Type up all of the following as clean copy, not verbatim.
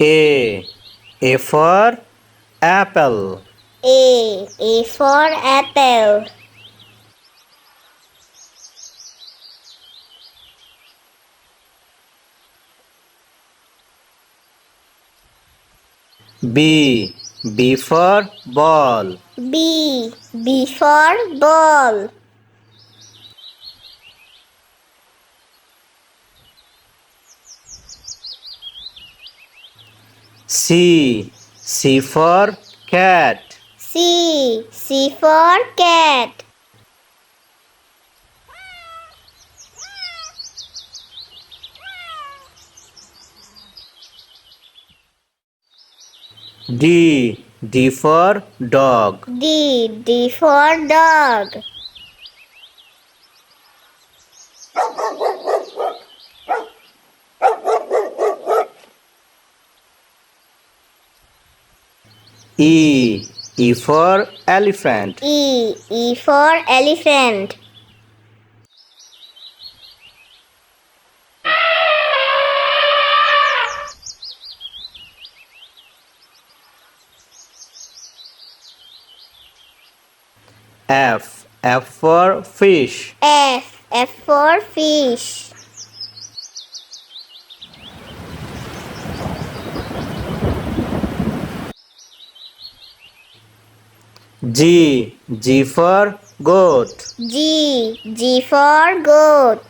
A. A for apple. A for apple. B. B for ball. B for ball. C. C for cat. C for cat. D. D for dog. D for dog. E. E for elephant. E for elephant. F. F for fish. F for fish. G. G for goat. G for goat.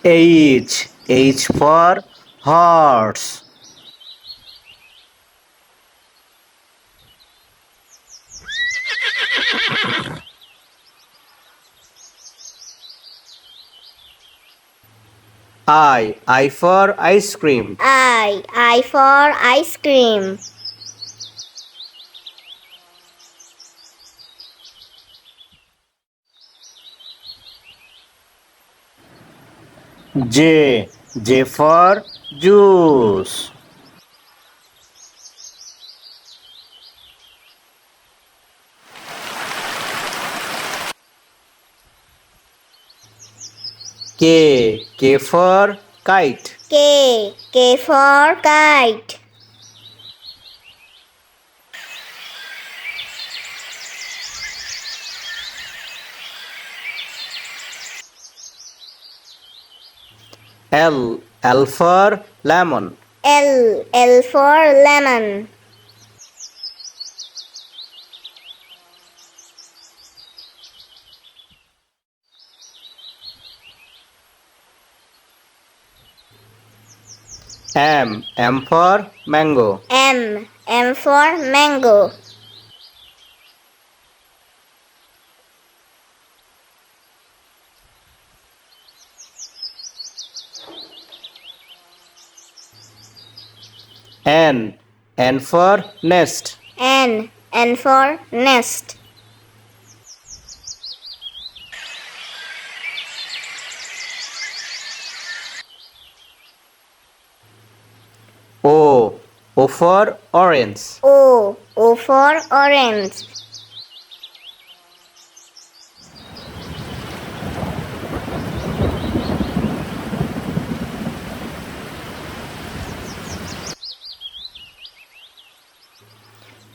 H. H for horse. I for ice cream. I for ice cream. J. J for juice. K. K for kite. K for kite. L. L for lemon. L for lemon. M. M for mango. M for mango. N. N for nest. N for nest. O. O for orange. O for orange.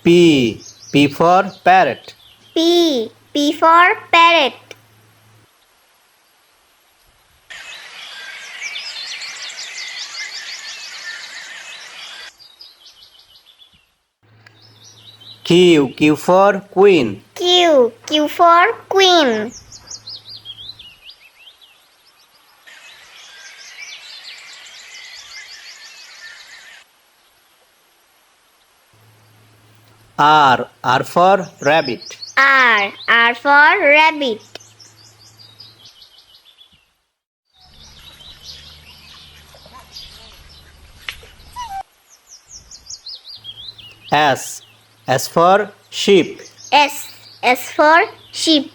P. P for parrot. P for parrot. Q. Q for queen. Q for queen. R. R for rabbit. R for rabbit. S. S for sheep. S for sheep.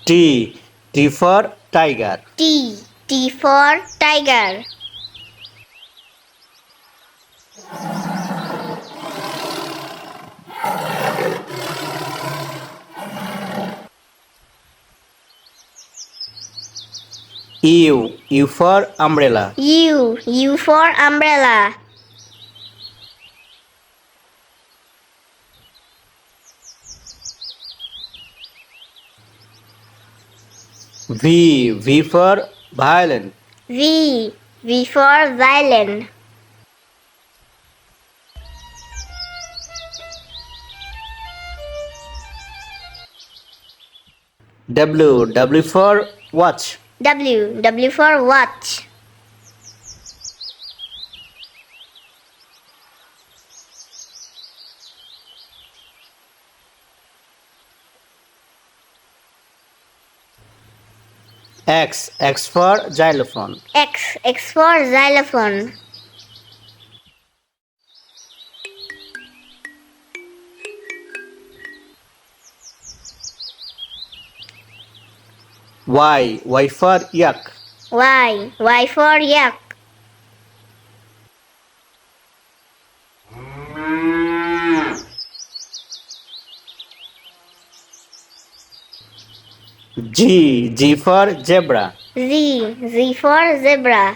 T. T for tiger. T. T for tiger. U. U for umbrella. U. U for umbrella. V. V for violin. V. V for violin. W. W for watch. W. W for watch. X. X for xylophone. X. X for xylophone. Y. Y for yak. Y. Y for yak. G. G for zebra. Z. Z for zebra.